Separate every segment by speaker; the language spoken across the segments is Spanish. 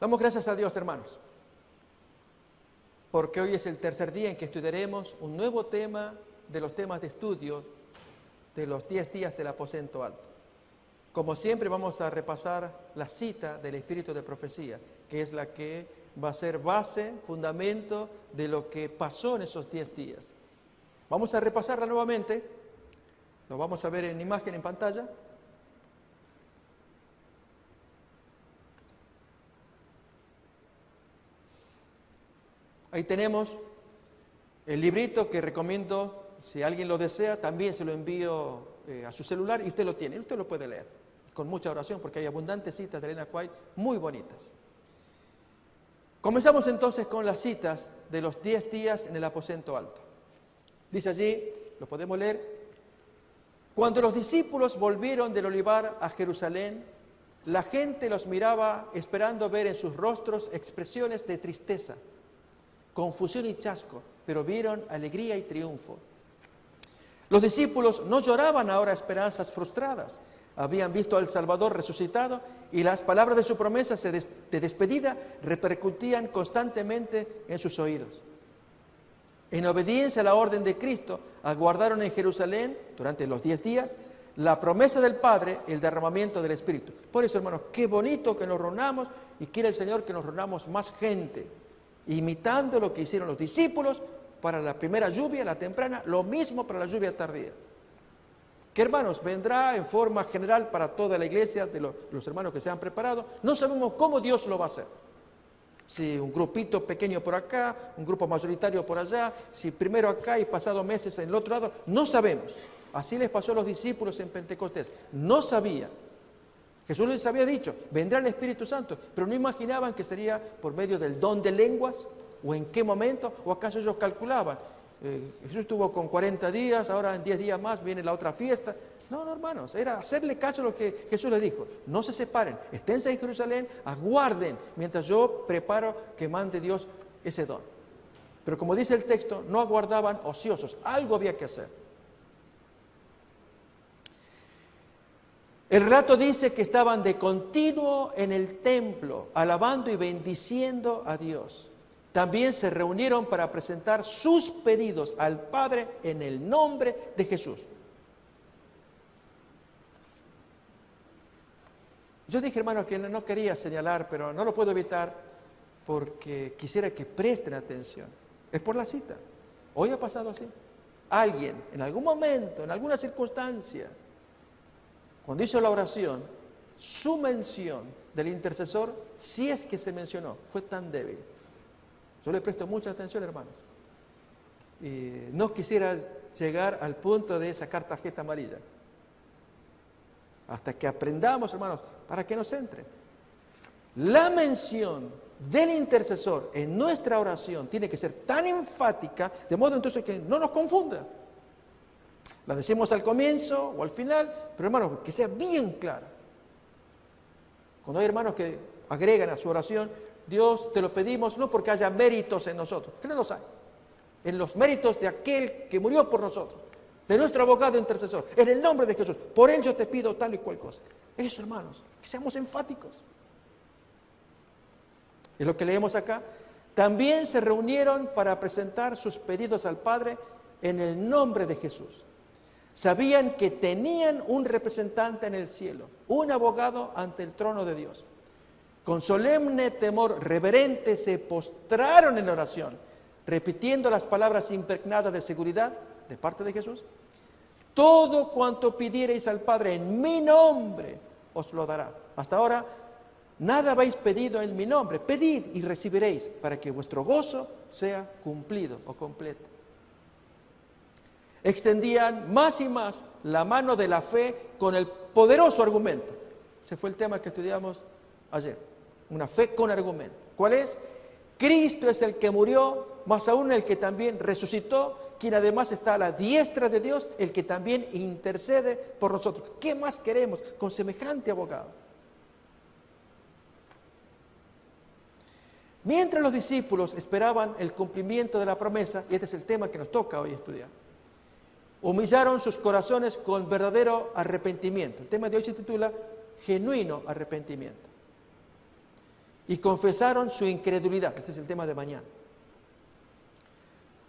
Speaker 1: Damos gracias a Dios, hermanos, porque hoy es el tercer día en que estudiaremos un nuevo tema de los temas de estudio de los 10 días del aposento alto. Como siempre vamos a repasar la cita del Espíritu de Profecía, que es la que va a ser base, fundamento de lo que pasó en esos 10 días. Vamos a repasarla nuevamente, lo vamos a ver en imagen en pantalla. Ahí tenemos el librito que recomiendo, si alguien lo desea, también se lo envío a su celular y usted lo tiene, usted lo puede leer, con mucha oración, porque hay abundantes citas de Ellen White muy bonitas. Comenzamos entonces con las citas de los 10 días en el aposento alto. Dice allí, lo podemos leer: cuando los discípulos volvieron del olivar a Jerusalén, la gente los miraba esperando ver en sus rostros expresiones de tristeza, confusión y chasco, pero vieron alegría y triunfo. Los discípulos no lloraban ahora esperanzas frustradas. Habían visto al Salvador resucitado y las palabras de su promesa de despedida repercutían constantemente en sus oídos. En obediencia a la orden de Cristo, aguardaron en Jerusalén, durante los 10 días, la promesa del Padre, el derramamiento del Espíritu. Por eso, hermanos, qué bonito que nos reunamos, y quiere el Señor que nos reunamos más gente, imitando lo que hicieron los discípulos para la primera lluvia, la temprana, lo mismo para la lluvia tardía. Que, hermanos, vendrá en forma general para toda la iglesia, de los hermanos que se han preparado. No sabemos cómo Dios lo va a hacer. Si un grupito pequeño por acá, un grupo mayoritario por allá, si primero acá y pasado meses en el otro lado, no sabemos. Así les pasó a los discípulos en Pentecostés. No sabían. Jesús les había dicho, vendrá el Espíritu Santo, pero no imaginaban que sería por medio del don de lenguas, o en qué momento, o acaso ellos calculaban. Jesús estuvo con 40 días, ahora en 10 días más viene la otra fiesta. No, hermanos, era hacerle caso a lo que Jesús les dijo. No se separen, esténse en Jerusalén, aguarden, mientras yo preparo que mande Dios ese don. Pero como dice el texto, no aguardaban ociosos, algo había que hacer. El relato dice que estaban de continuo en el templo, alabando y bendiciendo a Dios. También se reunieron para presentar sus pedidos al Padre en el nombre de Jesús. Yo dije, hermano, que no quería señalar, pero no lo puedo evitar porque quisiera que presten atención. Es por la cita. Hoy ha pasado así. Alguien, en algún momento, en alguna circunstancia, cuando hizo la oración, su mención del intercesor, si es que se mencionó, fue tan débil. Yo le presto mucha atención, hermanos. Y no quisiera llegar al punto de sacar tarjeta amarilla. Hasta que aprendamos, hermanos, para que nos entre. La mención del intercesor en nuestra oración tiene que ser tan enfática, de modo entonces que no nos confunda. La decimos al comienzo o al final, pero hermanos, que sea bien clara. Cuando hay hermanos que agregan a su oración, Dios, te lo pedimos no porque haya méritos en nosotros, que no los hay, en los méritos de aquel que murió por nosotros, de nuestro abogado intercesor, en el nombre de Jesús, por él yo te pido tal y cual cosa. Eso, hermanos, que seamos enfáticos. Es lo que leemos acá. También se reunieron para presentar sus pedidos al Padre en el nombre de Jesús. Sabían que tenían un representante en el cielo, un abogado ante el trono de Dios. Con solemne temor reverente se postraron en oración, repitiendo las palabras impregnadas de seguridad de parte de Jesús. Todo cuanto pidiereis al Padre en mi nombre, os lo dará. Hasta ahora, nada habéis pedido en mi nombre. Pedid y recibiréis, para que vuestro gozo sea cumplido o completo. Extendían más y más la mano de la fe con el poderoso argumento. Ese fue el tema que estudiamos ayer. Una fe con argumento. ¿Cuál es? Cristo es el que murió, más aún el que también resucitó, quien además está a la diestra de Dios, el que también intercede por nosotros. ¿Qué más queremos con semejante abogado? Mientras los discípulos esperaban el cumplimiento de la promesa, y este es el tema que nos toca hoy estudiar, humillaron sus corazones con verdadero arrepentimiento. El tema de hoy se titula Genuino arrepentimiento. y confesaron su incredulidad. Este es el tema de mañana.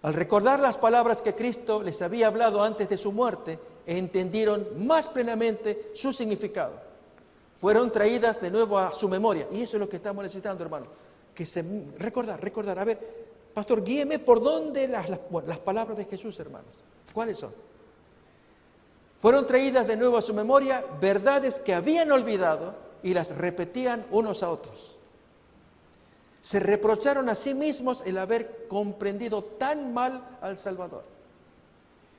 Speaker 1: Al recordar las palabras que Cristo les había hablado antes de su muerte, entendieron más plenamente su significado. Fueron traídas de nuevo a su memoria. Y eso es lo que estamos necesitando, hermano. Recordar. A ver, pastor, guíeme por dónde las palabras de Jesús, hermanos. ¿Cuáles son? Fueron traídas de nuevo a su memoria verdades que habían olvidado y las repetían unos a otros. Se reprocharon a sí mismos el haber comprendido tan mal al Salvador.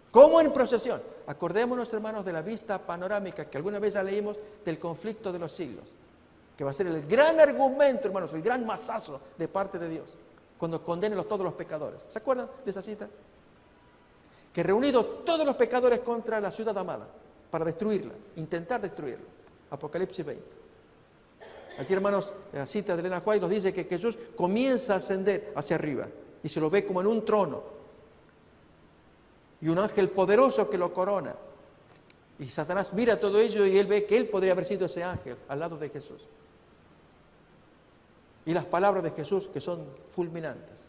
Speaker 1: Como en procesión. Acordémonos, hermanos, de la vista panorámica que alguna vez ya leímos del conflicto de los siglos, que va a ser el gran argumento, hermanos, el gran mazazo de parte de Dios, cuando condene todos los pecadores. ¿Se acuerdan de esa cita? Que reunidos todos los pecadores contra la ciudad amada, para destruirla, intentar destruirla. Apocalipsis 20. Allí, hermanos, la cita de Elena White nos dice que Jesús comienza a ascender hacia arriba y se lo ve como en un trono. Y un ángel poderoso que lo corona. Y Satanás mira todo ello y él ve que él podría haber sido ese ángel al lado de Jesús. Y las palabras de Jesús que son fulminantes.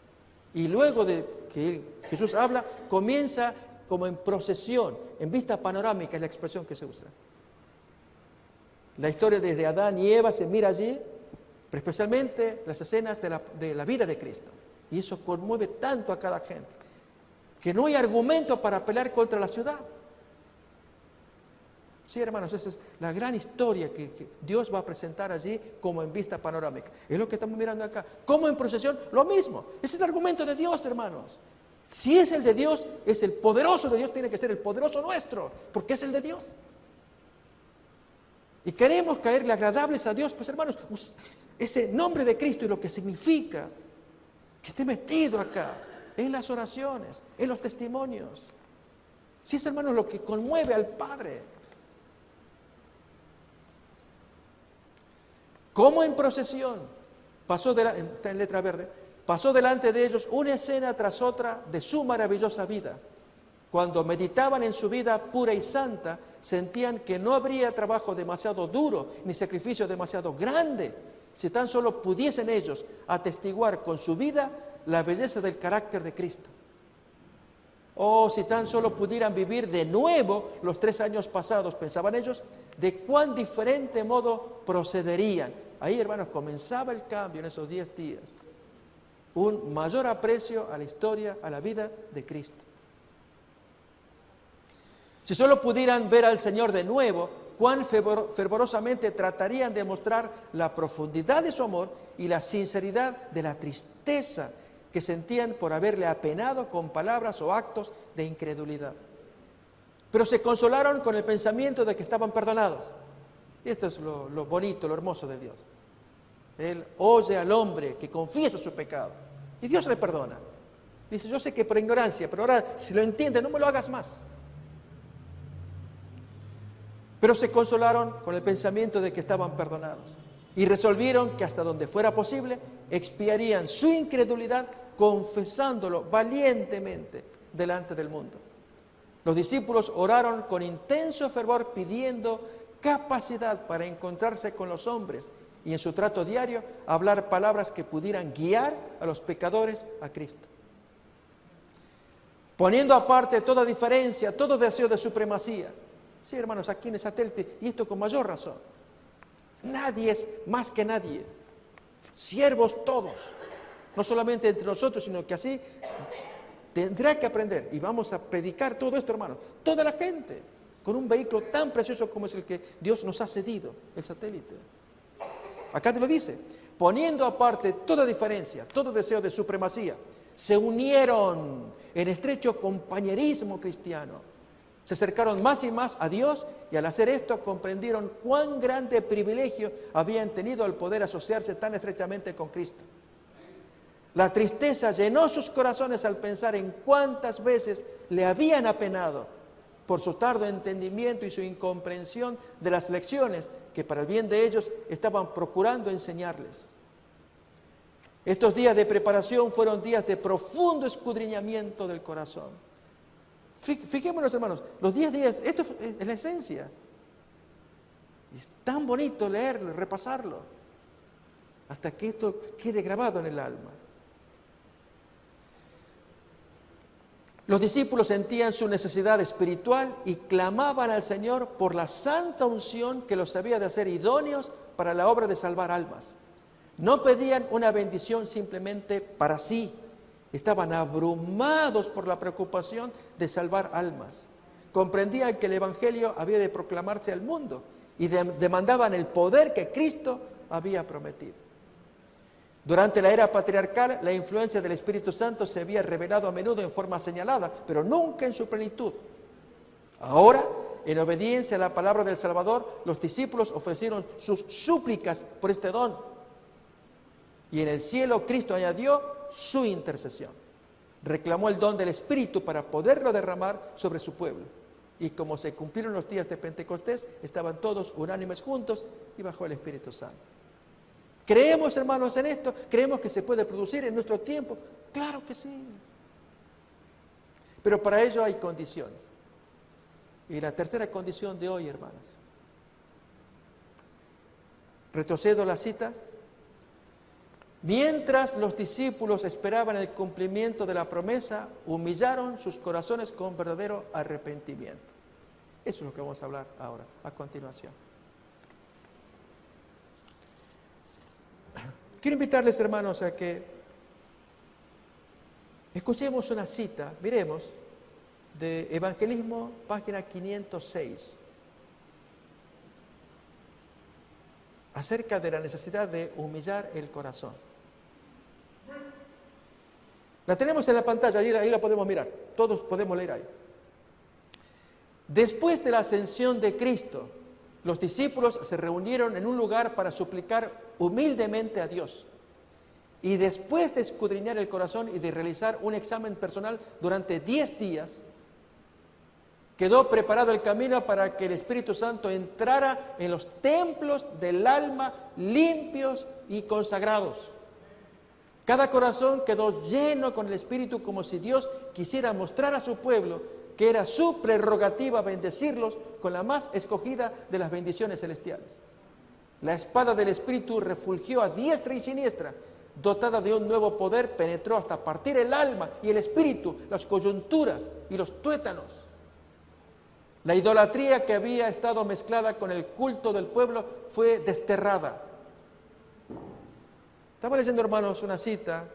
Speaker 1: Y luego de que Jesús habla, comienza como en procesión, en vista panorámica es la expresión que se usa. La historia desde Adán y Eva se mira allí, pero especialmente las escenas de la vida de Cristo. Y eso conmueve tanto a cada gente, que no hay argumento para pelear contra la ciudad. Sí, hermanos, esa es la gran historia que Dios va a presentar allí como en vista panorámica. Es lo que estamos mirando acá. Como en procesión, lo mismo. Ese es el argumento de Dios, hermanos. Si es el de Dios, es el poderoso de Dios, tiene que ser el poderoso nuestro, porque es el de Dios. Y queremos caerle agradables a Dios, pues hermanos, ese nombre de Cristo y lo que significa que esté metido acá, en las oraciones, en los testimonios. Si es, hermanos, lo que conmueve al Padre. Como en procesión, está en letra verde, pasó delante de ellos una escena tras otra de su maravillosa vida. Cuando meditaban en su vida pura y santa, sentían que no habría trabajo demasiado duro, ni sacrificio demasiado grande, si tan solo pudiesen ellos atestiguar con su vida la belleza del carácter de Cristo. O si tan solo pudieran vivir de nuevo los 3 años pasados, pensaban ellos, de cuán diferente modo procederían. Ahí, hermanos, comenzaba el cambio en esos 10 días. Un mayor aprecio a la historia, a la vida de Cristo. Si solo pudieran ver al Señor de nuevo, cuán fervorosamente tratarían de mostrar la profundidad de su amor y la sinceridad de la tristeza que sentían por haberle apenado con palabras o actos de incredulidad. Pero se consolaron con el pensamiento de que estaban perdonados. Y esto es lo bonito, lo hermoso de Dios. Él oye al hombre que confiesa su pecado y Dios le perdona. Dice, yo sé que por ignorancia, pero ahora si lo entiendes, no me lo hagas más. Pero se consolaron con el pensamiento de que estaban perdonados y resolvieron que hasta donde fuera posible expiarían su incredulidad confesándolo valientemente delante del mundo. Los discípulos oraron con intenso fervor pidiendo capacidad para encontrarse con los hombres y en su trato diario hablar palabras que pudieran guiar a los pecadores a Cristo. Poniendo aparte toda diferencia, todo deseo de supremacía. Sí, hermanos, aquí en el satélite, y esto con mayor razón. Nadie es más que nadie. Siervos todos. No solamente entre nosotros, sino que así tendrá que aprender. Y vamos a predicar todo esto, hermanos. Toda la gente, con un vehículo tan precioso como es el que Dios nos ha cedido, el satélite. Acá te lo dice. Poniendo aparte toda diferencia, todo deseo de supremacía, se unieron en estrecho compañerismo cristiano. Se acercaron más y más a Dios y al hacer esto comprendieron cuán grande privilegio habían tenido al poder asociarse tan estrechamente con Cristo. La tristeza llenó sus corazones al pensar en cuántas veces le habían apenado por su tardo entendimiento y su incomprensión de las lecciones que para el bien de ellos estaban procurando enseñarles. Estos días de preparación fueron días de profundo escudriñamiento del corazón. Fijémonos, hermanos, los 10 días, esto es la esencia. Es tan bonito leerlo, repasarlo. hasta que esto quede grabado en el alma. Los discípulos sentían su necesidad espiritual y clamaban al Señor por la santa unción que los había de hacer idóneos para la obra de salvar almas. No pedían una bendición simplemente para sí. Estaban abrumados por la preocupación de salvar almas. Comprendían que el Evangelio había de proclamarse al mundo y demandaban el poder que Cristo había prometido. Durante la era patriarcal, la influencia del Espíritu Santo se había revelado a menudo en forma señalada, pero nunca en su plenitud. Ahora, en obediencia a la palabra del Salvador, los discípulos ofrecieron sus súplicas por este don. Y en el cielo, Cristo añadió su intercesión. Reclamó el don del Espíritu para poderlo derramar sobre su pueblo. Y como se cumplieron los días de Pentecostés, estaban todos unánimes juntos y bajó el Espíritu Santo. ¿Creemos, hermanos, en esto? ¿Creemos que se puede producir en nuestro tiempo? Claro que sí. Pero para ello hay condiciones. Y la tercera condición de hoy, hermanos. Retrocedo la cita. Mientras los discípulos esperaban el cumplimiento de la promesa, humillaron sus corazones con verdadero arrepentimiento. Eso es lo que vamos a hablar ahora, a continuación. Quiero invitarles, hermanos, a que escuchemos una cita, miremos, de Evangelismo, página 506, acerca de la necesidad de humillar el corazón. La tenemos en la pantalla, ahí la podemos mirar, todos podemos leer ahí. Después de la ascensión de Cristo, los discípulos se reunieron en un lugar para suplicar humildemente a Dios. Y después de escudriñar el corazón y de realizar un examen personal durante 10 días, quedó preparado el camino para que el Espíritu Santo entrara en los templos del alma limpios y consagrados. Cada corazón quedó lleno con el Espíritu como si Dios quisiera mostrar a su pueblo que era su prerrogativa bendecirlos con la más escogida de las bendiciones celestiales. La espada del Espíritu refulgió a diestra y siniestra, dotada de un nuevo poder, penetró hasta partir el alma y el espíritu, las coyunturas y los tuétanos. La idolatría que había estado mezclada con el culto del pueblo fue desterrada. Estaba leyendo, hermanos, una cita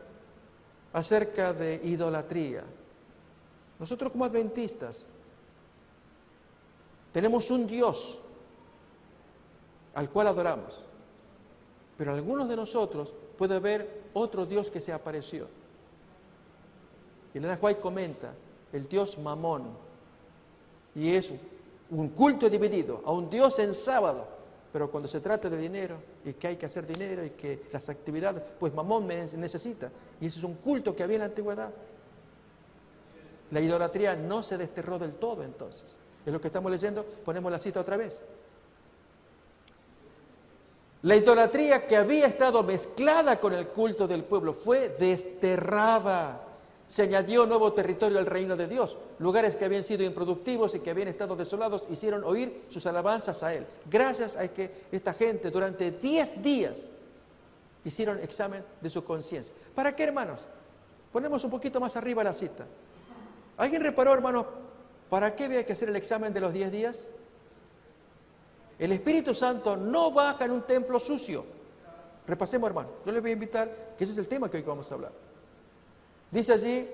Speaker 1: acerca de idolatría. Nosotros como adventistas tenemos un Dios al cual adoramos, pero algunos de nosotros puede haber otro Dios que se apareció. Y Elena White comenta, el Dios Mamón, y es un culto dividido a un Dios en sábado, pero cuando se trata de dinero y que hay que hacer dinero y que las actividades, pues Mamón necesita, y ese es un culto que había en la antigüedad. La idolatría no se desterró del todo entonces. Es lo que estamos leyendo, ponemos la cita otra vez. La idolatría que había estado mezclada con el culto del pueblo fue desterrada. Se añadió nuevo territorio al reino de Dios. Lugares que habían sido improductivos y que habían estado desolados hicieron oír sus alabanzas a Él. Gracias a que esta gente durante 10 días hicieron examen de su conciencia. ¿Para qué, hermanos? Ponemos un poquito más arriba la cita. ¿Alguien reparó, hermanos, para qué había que hacer el examen de los 10 días? El Espíritu Santo no baja en un templo sucio. Repasemos, hermano. Yo les voy a invitar, que ese es el tema que hoy vamos a hablar. Dice allí,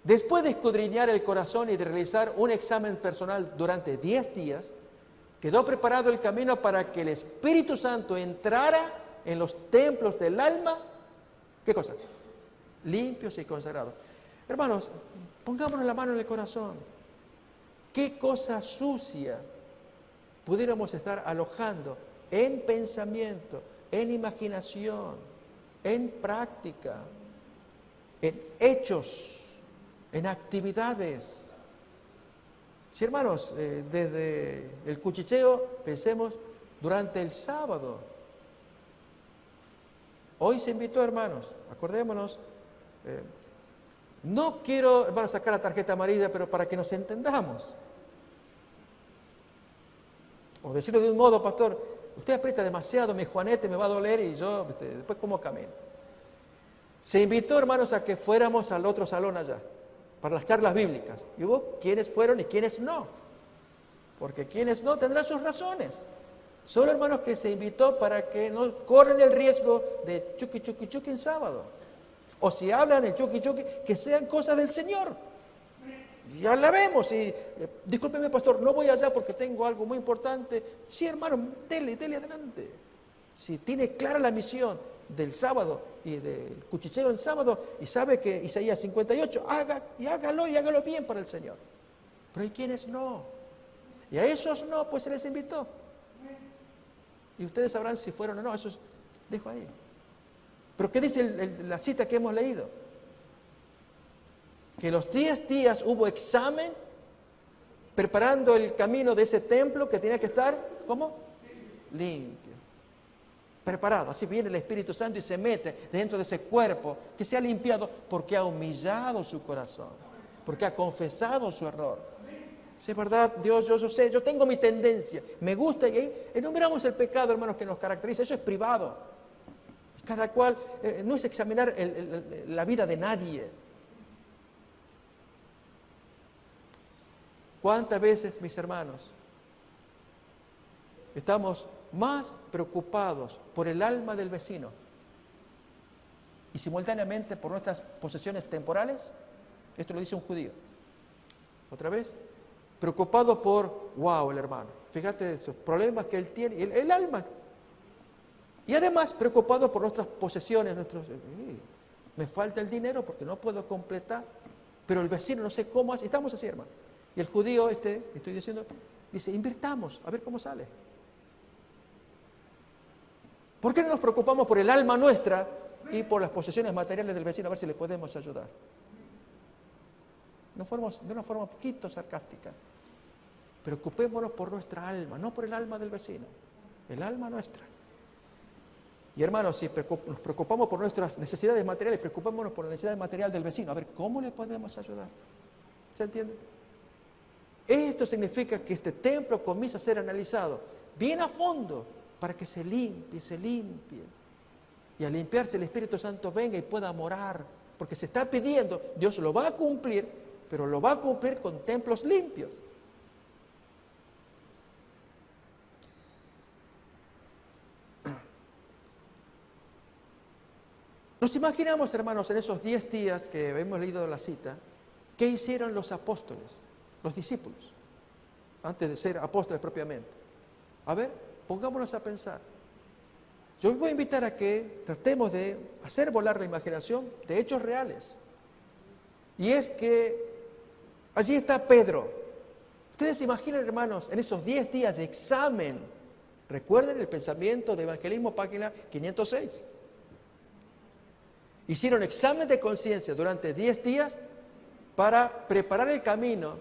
Speaker 1: después de escudriñar el corazón y de realizar un examen personal durante 10 días, quedó preparado el camino para que el Espíritu Santo entrara en los templos del alma. ¿Qué cosa? Limpios y consagrados. Hermanos, pongámonos la mano en el corazón. ¿Qué cosa sucia pudiéramos estar alojando en pensamiento, en imaginación, en práctica, en hechos, en actividades? Sí, hermanos, desde el cuchicheo, pensemos durante el sábado. Hoy se invitó, hermanos, acordémonos, no quiero, hermanos, sacar la tarjeta amarilla, pero para que nos entendamos. O decirlo de un modo, pastor, usted aprieta demasiado, mi Juanete me va a doler y yo después ¿cómo camino? Se invitó, hermanos, a que fuéramos al otro salón allá, para las charlas bíblicas. Y hubo quienes fueron y quienes no. Porque quienes no tendrán sus razones. Solo, hermanos, que se invitó para que no corran el riesgo de chuki chuki chuki en sábado. O si hablan el chuki chuki, que sean cosas del Señor. Ya la vemos. Y, discúlpeme, pastor, no voy allá porque tengo algo muy importante. Sí, hermano, dele adelante. Si tiene clara la misión del sábado y del cuchicheo en sábado y sabe que Isaías 58, hágalo bien para el Señor. Pero hay quienes no. Y a esos no, pues se les invitó. Y ustedes sabrán si fueron o no, eso dejo ahí. Pero ¿qué dice la cita que hemos leído? Que los 10 días hubo examen preparando el camino de ese templo que tenía que estar, ¿cómo? Limpio. Preparado. Así viene el Espíritu Santo y se mete dentro de ese cuerpo que se ha limpiado porque ha humillado su corazón, porque ha confesado su error. Si es verdad, Dios, yo sé, yo tengo mi tendencia, me gusta, y ahí enumeramos el pecado, hermanos, que nos caracteriza, eso es privado. Cada cual, no es examinar la vida de nadie. ¿Cuántas veces, mis hermanos, estamos más preocupados por el alma del vecino y simultáneamente por nuestras posesiones temporales? Esto lo dice un judío. Otra vez, preocupado por, el hermano, fíjate esos problemas que él tiene, el alma. Y además preocupado por nuestras posesiones, me falta el dinero porque no puedo completar, pero el vecino no sé cómo hace, estamos así, hermano. Y el judío que estoy diciendo, dice, invirtamos, a ver cómo sale. ¿Por qué no nos preocupamos por el alma nuestra y por las posesiones materiales del vecino, a ver si le podemos ayudar? De una forma un poquito sarcástica. Preocupémonos por nuestra alma, no por el alma del vecino, el alma nuestra. Y hermanos, si nos preocupamos por nuestras necesidades materiales, preocupémonos por la necesidad material del vecino, a ver cómo le podemos ayudar. ¿Se entiende? Esto significa que este templo comienza a ser analizado bien a fondo para que se limpie. Y al limpiarse el Espíritu Santo venga y pueda morar, porque se está pidiendo, Dios lo va a cumplir, pero lo va a cumplir con templos limpios. Nos imaginamos, hermanos, en esos 10 días que hemos leído la cita, ¿qué hicieron los apóstoles, los discípulos, antes de ser apóstoles propiamente? A ver, pongámonos a pensar. Yo os voy a invitar a que tratemos de hacer volar la imaginación de hechos reales. Y es que allí está Pedro. Ustedes se imaginan, hermanos, en esos 10 días de examen. Recuerden el pensamiento de Evangelismo, página 506. Hicieron examen de conciencia durante 10 días para preparar el camino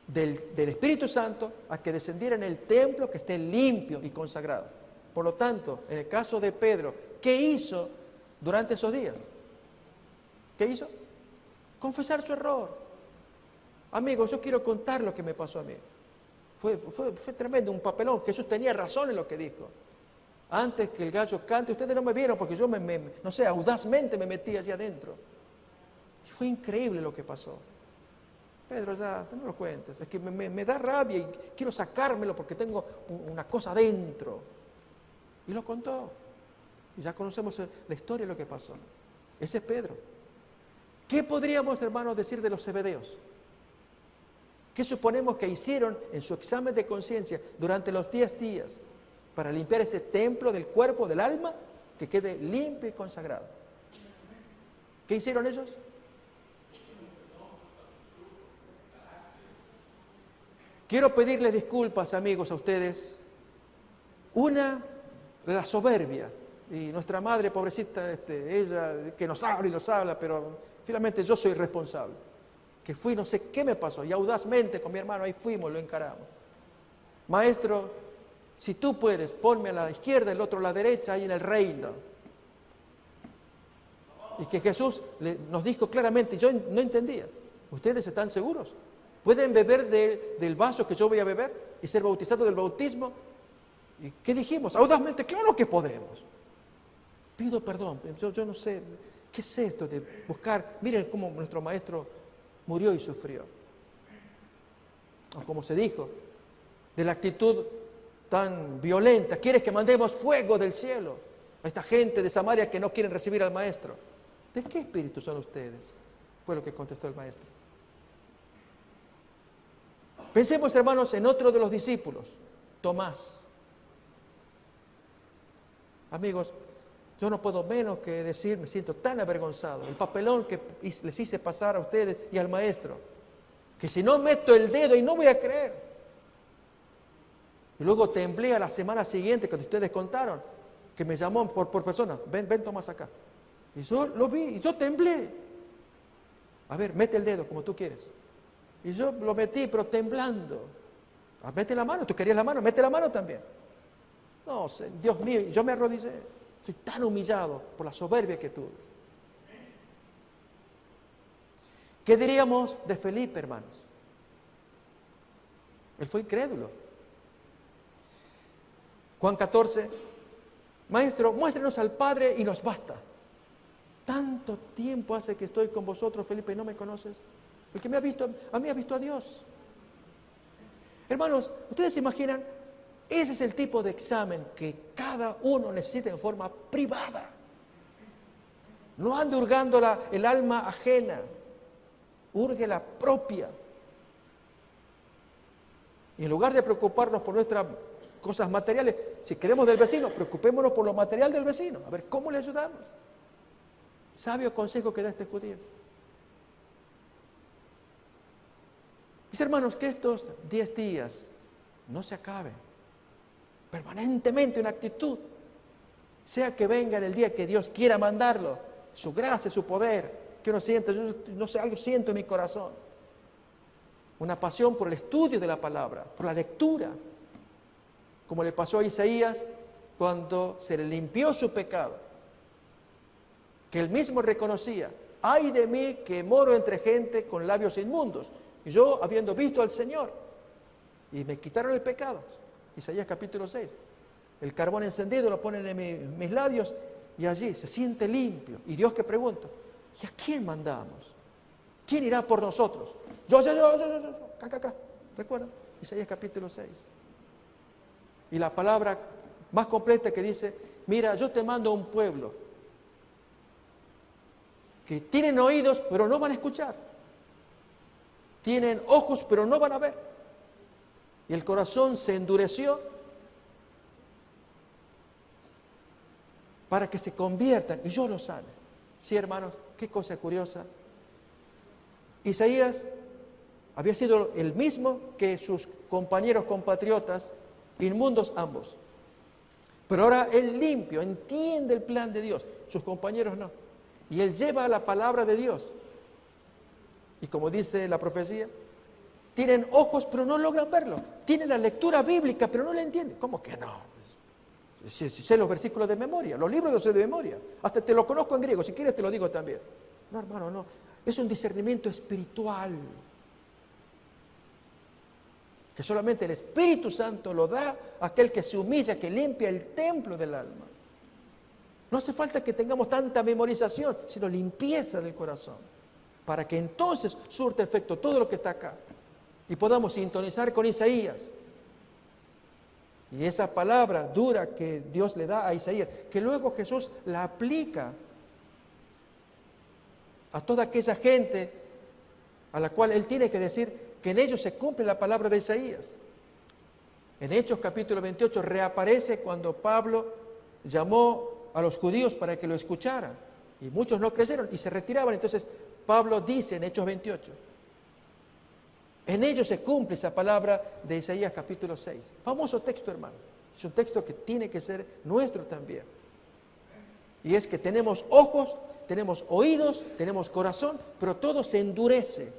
Speaker 1: del Espíritu Santo a que descendiera en el templo que esté limpio y consagrado. Por lo tanto, en el caso de Pedro, ¿qué hizo durante esos días? ¿Qué hizo? Confesar su error. Amigos, yo quiero contar lo que me pasó a mí. Fue tremendo, un papelón. Jesús tenía razón en lo que dijo. Antes que el gallo cante, ustedes no me vieron porque yo no sé, audazmente me metí allí adentro. Y fue increíble lo que pasó. Pedro, ya, no lo cuentes. Es que me da rabia y quiero sacármelo porque tengo una cosa adentro. Y lo contó. Y ya conocemos la historia de lo que pasó. Ese es Pedro. ¿Qué podríamos, hermanos, decir de los zebedeos? ¿Qué suponemos que hicieron en su examen de conciencia durante los 10 días para limpiar este templo del cuerpo, del alma, que quede limpio y consagrado? ¿Qué hicieron ellos? Quiero pedirles disculpas, amigos, a ustedes. Una, la soberbia. Y nuestra madre, pobrecita, ella que nos habla y nos habla, pero finalmente yo soy responsable. Que fui, no sé qué me pasó, y audazmente con mi hermano ahí fuimos, lo encaramos. Maestro, si tú puedes, ponme a la izquierda, el otro a la derecha, ahí en el reino. Y que Jesús nos dijo claramente, yo no entendía, ¿ustedes están seguros? ¿Pueden beber del vaso que yo voy a beber y ser bautizados del bautismo ¿Y qué dijimos? Audazmente, claro que podemos. Pido perdón, yo no sé, ¿qué es esto de buscar? Miren cómo nuestro maestro murió y sufrió. O como se dijo, de la actitud tan violenta, ¿quieres que mandemos fuego del cielo a esta gente de Samaria que no quieren recibir al maestro? ¿De qué espíritu son ustedes? Fue lo que contestó el maestro. Pensemos, hermanos, en otro de los discípulos, Tomás. Amigos, yo no puedo menos que decir, me siento tan avergonzado, el papelón que les hice pasar a ustedes y al maestro, que si no meto el dedo y no voy a creer. Y luego temblé a la semana siguiente cuando ustedes contaron, que me llamó por persona, ven Tomás acá. Y yo lo vi, y yo temblé. A ver, mete el dedo como tú quieres. Y yo lo metí, pero temblando. Mete la mano, tú querías la mano, mete la mano también. No, Dios mío, yo me arrodillé. Estoy tan humillado por la soberbia que tuve. ¿Qué diríamos de Felipe, hermanos? Él fue incrédulo. Juan 14, Maestro, muéstrenos al Padre y nos basta. Tanto tiempo hace que estoy con vosotros, Felipe, y no me conoces. El que me ha visto, a mí ha visto a Dios. Hermanos, ¿ustedes se imaginan? Ese es el tipo de examen que cada uno necesita en forma privada. No ande hurgando el alma ajena, hurgue la propia. Y en lugar de preocuparnos por nuestras cosas materiales, si queremos del vecino, preocupémonos por lo material del vecino. A ver, ¿cómo le ayudamos? Sabio consejo que da este judío. Mis hermanos, que estos 10 días no se acaben. Permanentemente una actitud. Sea que venga en el día que Dios quiera mandarlo. Su gracia, su poder. Que uno siente, yo no sé, algo siento en mi corazón. Una pasión por el estudio de la palabra, por la lectura. Como le pasó a Isaías cuando se le limpió su pecado. Que él mismo reconocía, ay de mí que moro entre gente con labios inmundos. Y yo habiendo visto al Señor, y me quitaron el pecado. Isaías capítulo 6. El carbón encendido lo ponen en mis labios y allí se siente limpio. Y Dios que pregunta, ¿y a quién mandamos? ¿Quién irá por nosotros? Yo, acá. ¿Recuerdan? Isaías capítulo 6. Y la palabra más completa que dice, mira, yo te mando a un pueblo que tienen oídos pero no van a escuchar. Tienen ojos pero no van a ver. Y el corazón se endureció para que se conviertan y yo los sane. Sí, hermanos, qué cosa curiosa. Isaías había sido el mismo que sus compañeros compatriotas, inmundos ambos. Pero ahora él limpio, entiende el plan de Dios. Sus compañeros no. Y él lleva la palabra de Dios. Y como dice la profecía, tienen ojos pero no logran verlo. Tienen la lectura bíblica pero no la entienden. ¿Cómo que no? Si sé los versículos de memoria, los libros los sé de memoria. Hasta te lo conozco en griego, si quieres te lo digo también. No, hermano, no. Es un discernimiento espiritual. Que solamente el Espíritu Santo lo da a aquel que se humilla, que limpia el templo del alma. No hace falta que tengamos tanta memorización, sino limpieza del corazón, para que entonces surta efecto todo lo que está acá y podamos sintonizar con Isaías. Y esa palabra dura que Dios le da a Isaías, que luego Jesús la aplica a toda aquella gente a la cual Él tiene que decir que en ellos se cumple la palabra de Isaías. En Hechos capítulo 28 reaparece cuando Pablo llamó a los judíos para que lo escucharan. Y muchos no creyeron y se retiraban. Entonces Pablo dice en Hechos 28, en ellos se cumple esa palabra de Isaías capítulo 6. Famoso texto, hermano. Es un texto que tiene que ser nuestro también. Y es que tenemos ojos, tenemos oídos, tenemos corazón, pero todo se endurece.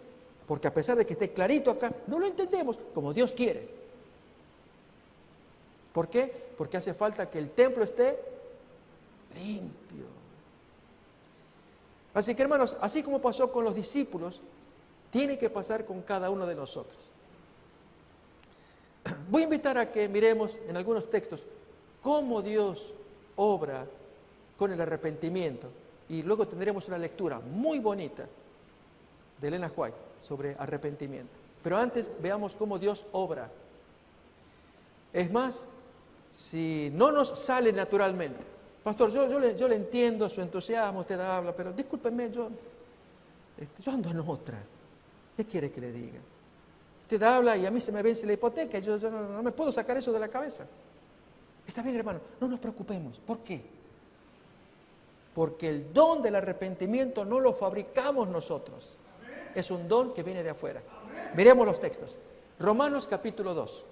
Speaker 1: Porque a pesar de que esté clarito acá, no lo entendemos como Dios quiere. ¿Por qué? Porque hace falta que el templo esté limpio. Así que, hermanos, así como pasó con los discípulos, tiene que pasar con cada uno de nosotros. Voy a invitar a que miremos en algunos textos cómo Dios obra con el arrepentimiento. Y luego tendremos una lectura muy bonita de Elena White sobre arrepentimiento. Pero antes veamos cómo Dios obra. Es más, si no nos sale naturalmente, pastor, yo le entiendo su entusiasmo, usted habla, pero discúlpeme, yo ando en otra. ¿Qué quiere que le diga? Usted habla y a mí se me vence la hipoteca, yo no me puedo sacar eso de la cabeza. Está bien, hermano, no nos preocupemos. ¿Por qué? Porque el don del arrepentimiento no lo fabricamos nosotros. Es un don que viene de afuera. Miremos los textos. Romanos capítulo 2.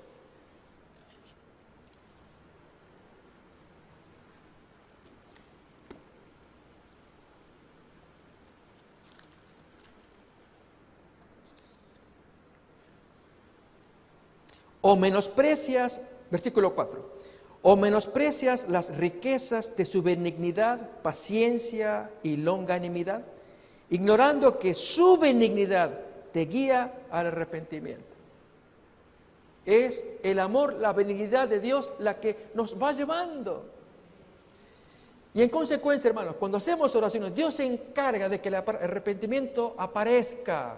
Speaker 1: O menosprecias, versículo 4, o menosprecias las riquezas de su benignidad, paciencia y longanimidad, ignorando que su benignidad te guía al arrepentimiento. Es el amor, la benignidad de Dios la que nos va llevando. Y en consecuencia, hermanos, cuando hacemos oraciones, Dios se encarga de que el arrepentimiento aparezca.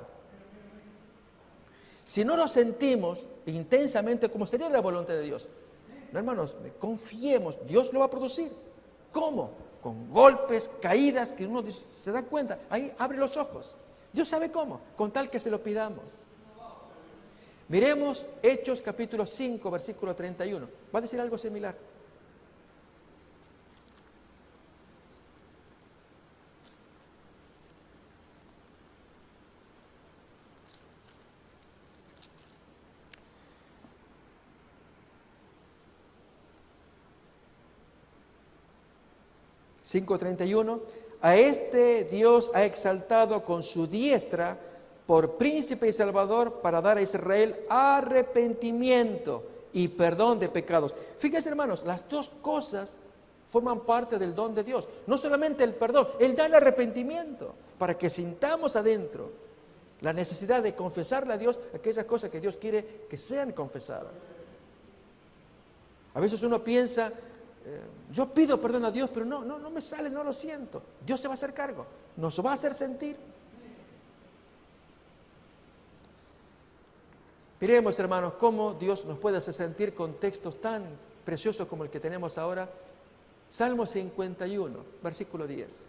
Speaker 1: Si no lo sentimos intensamente, como sería la voluntad de Dios, no, hermanos, confiemos, Dios lo va a producir. ¿Cómo? Con golpes, caídas, que uno se da cuenta, ahí abre los ojos. Dios sabe cómo, con tal que se lo pidamos. Miremos Hechos capítulo 5, versículo 31. Va a decir algo similar. (5:31) A este Dios ha exaltado con su diestra por príncipe y salvador para dar a Israel arrepentimiento y perdón de pecados. Fíjense, hermanos, las dos cosas forman parte del don de Dios. No solamente el perdón, Él da el arrepentimiento para que sintamos adentro la necesidad de confesarle a Dios aquellas cosas que Dios quiere que sean confesadas. A veces uno piensa, yo pido perdón a Dios, pero no me sale, no lo siento. Dios se va a hacer cargo, nos va a hacer sentir. Miremos, hermanos, cómo Dios nos puede hacer sentir con textos tan preciosos como el que tenemos ahora. Salmo 51, versículo 10.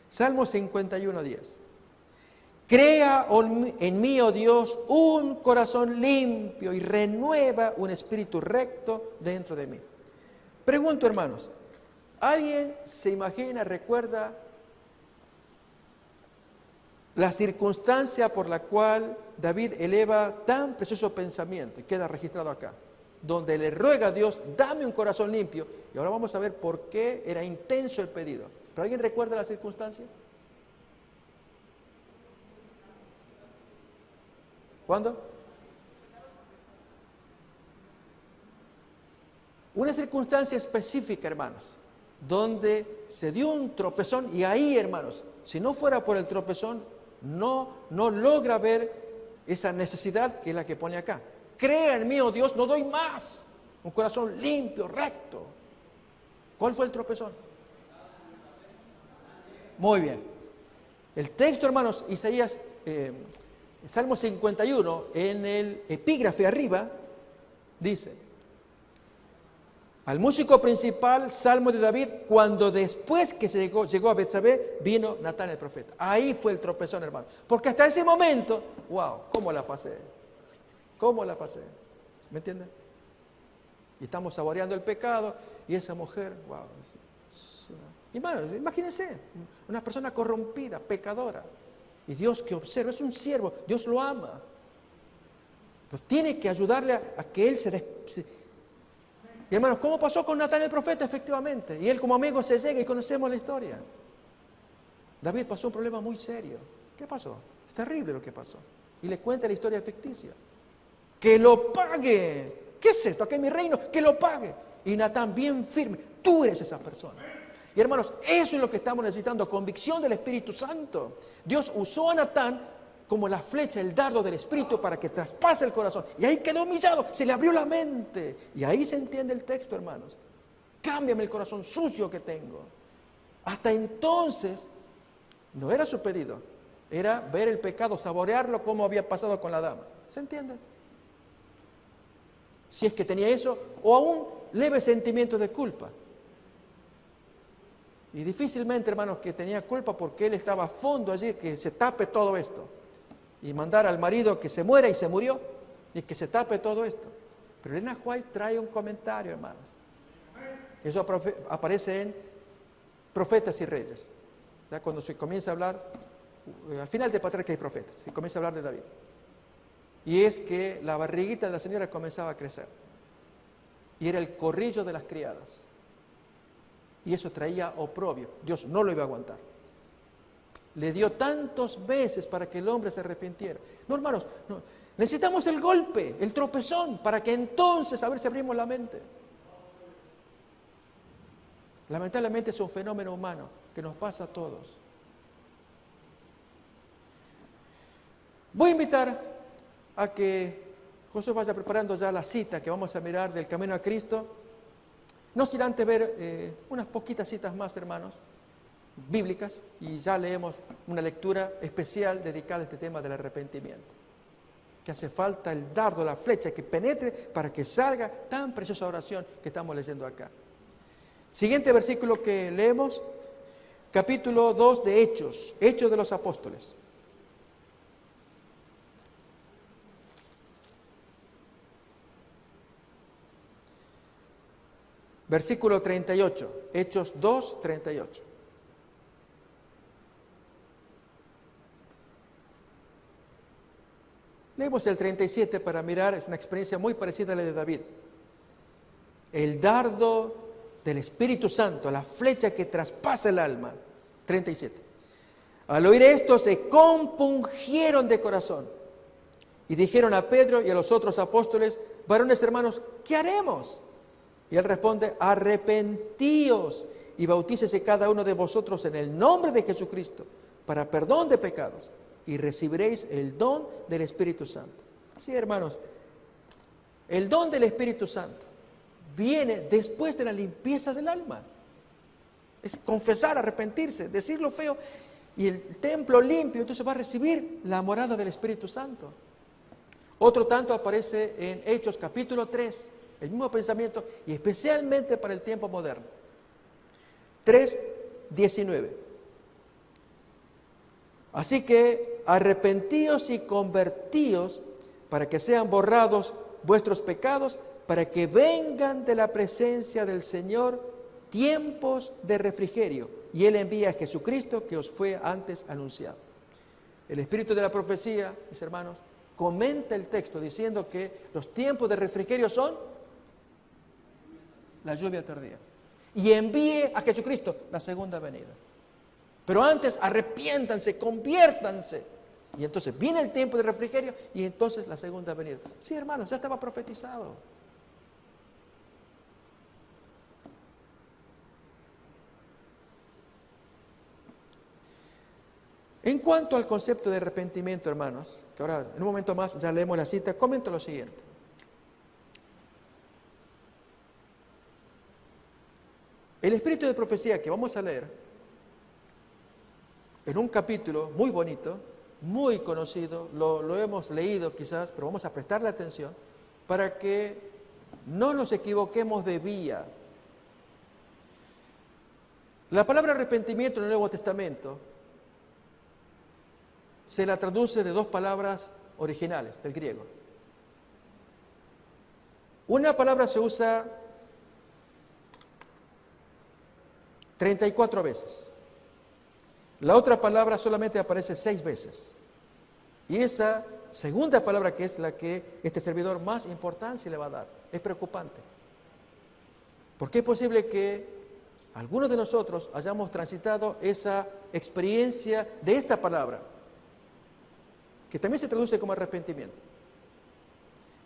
Speaker 1: Salmo 51, 10. Crea en mí, oh Dios, un corazón limpio y renueva un espíritu recto dentro de mí. Pregunto, hermanos, ¿alguien se imagina, recuerda la circunstancia por la cual David eleva tan precioso pensamiento? Y queda registrado acá, donde le ruega a Dios, dame un corazón limpio. Y ahora vamos a ver por qué era intenso el pedido. ¿Pero alguien recuerda la circunstancia? ¿Cuándo? Una circunstancia específica, hermanos, donde se dio un tropezón y ahí, hermanos, si no fuera por el tropezón, no logra ver esa necesidad que es la que pone acá. Crea en mí, oh Dios, no doy más. Un corazón limpio, recto. ¿Cuál fue el tropezón? Muy bien. El texto, hermanos, Isaías, Salmo 51, en el epígrafe arriba, dice: al músico principal, Salmo de David, cuando después que llegó a Betsabé, vino Natán el profeta. Ahí fue el tropezón, hermano. Porque hasta ese momento, wow, ¿cómo la pasé? ¿Cómo la pasé? ¿Me entienden? Y estamos saboreando el pecado, y esa mujer, wow. Hermanos, imagínense, una persona corrompida, pecadora. Y Dios que observa, es un siervo, Dios lo ama. Pero tiene que ayudarle a que él Y hermanos, ¿cómo pasó con Natán el profeta? Efectivamente. Y él como amigo se llega y conocemos la historia. David pasó un problema muy serio. ¿Qué pasó? Es terrible lo que pasó. Y le cuenta la historia ficticia. Que lo pague ¿Qué es esto? Aquí en mi reino, que lo pague. Y Natán bien firme, tú eres esa persona. Y hermanos, eso es lo que estamos necesitando, convicción del Espíritu Santo. Dios usó a Natán como la flecha, el dardo del Espíritu para que traspase el corazón. Y ahí quedó humillado, se le abrió la mente. Y ahí se entiende el texto, hermanos. Cámbiame el corazón sucio que tengo. Hasta entonces, no era su pedido, era ver el pecado, saborearlo como había pasado con la dama. ¿Se entiende? Si es que tenía eso, o aún leve sentimiento de culpa. Y difícilmente, hermanos, que tenía culpa porque él estaba a fondo allí, que se tape todo esto. Y mandar al marido que se muera y se murió, y que se tape todo esto. Pero Elena White trae un comentario, hermanos. Eso aparece en Profetas y Reyes. ¿Ya? Cuando se comienza a hablar, al final de Patriarcas y Profetas, se comienza a hablar de David. Y es que la barriguita de la señora comenzaba a crecer. Y era el corrillo de las criadas. Y eso traía oprobio. Dios no lo iba a aguantar. Le dio tantos meses para que el hombre se arrepintiera. No, hermanos, no. Necesitamos el golpe, el tropezón, para que entonces, a ver si abrimos la mente. Lamentablemente es un fenómeno humano que nos pasa a todos. Voy a invitar a que José vaya preparando ya la cita que vamos a mirar del Camino a Cristo. No sin antes ver unas poquitas citas más, hermanos, bíblicas, y ya leemos una lectura especial dedicada a este tema del arrepentimiento. Que hace falta el dardo, la flecha, que penetre para que salga tan preciosa oración que estamos leyendo acá. Siguiente versículo que leemos, capítulo 2 de Hechos, Hechos de los Apóstoles. Versículo 38, Hechos 2, 38. Leemos el 37 para mirar, es una experiencia muy parecida a la de David. El dardo del Espíritu Santo, la flecha que traspasa el alma. 37. Al oír esto se compungieron de corazón y dijeron a Pedro y a los otros apóstoles: varones hermanos, ¿qué haremos? Y él responde: arrepentíos y bautícese cada uno de vosotros en el nombre de Jesucristo para perdón de pecados y recibiréis el don del Espíritu Santo. Sí, hermanos, el don del Espíritu Santo viene después de la limpieza del alma. Es confesar, arrepentirse, decir lo feo, y el templo limpio, entonces va a recibir la morada del Espíritu Santo. Otro tanto aparece en Hechos capítulo 3, el mismo pensamiento, y especialmente para el tiempo moderno. 3:19. Así que arrepentíos y convertíos para que sean borrados vuestros pecados, para que vengan de la presencia del Señor tiempos de refrigerio. Y Él envía a Jesucristo que os fue antes anunciado. El espíritu de la profecía, mis hermanos, comenta el texto diciendo que los tiempos de refrigerio son la lluvia tardía. Y envíe a Jesucristo la segunda venida. Pero antes arrepiéntanse, conviértanse. Y entonces viene el tiempo de refrigerio y entonces la segunda venida. Sí, hermanos, ya estaba profetizado. En cuanto al concepto de arrepentimiento, hermanos, que ahora en un momento más ya leemos la cita, comento lo siguiente. El espíritu de profecía que vamos a leer en un capítulo muy bonito, muy conocido, lo hemos leído quizás, pero vamos a prestarle atención para que no nos equivoquemos de vía. La palabra arrepentimiento en el Nuevo Testamento se la traduce de dos palabras originales del griego. Una palabra se usa 34 veces. La otra palabra solamente aparece 6 veces. Y esa segunda palabra, que es la que este servidor más importancia le va a dar, es preocupante. Porque es posible que algunos de nosotros hayamos transitado esa experiencia de esta palabra, que también se traduce como arrepentimiento.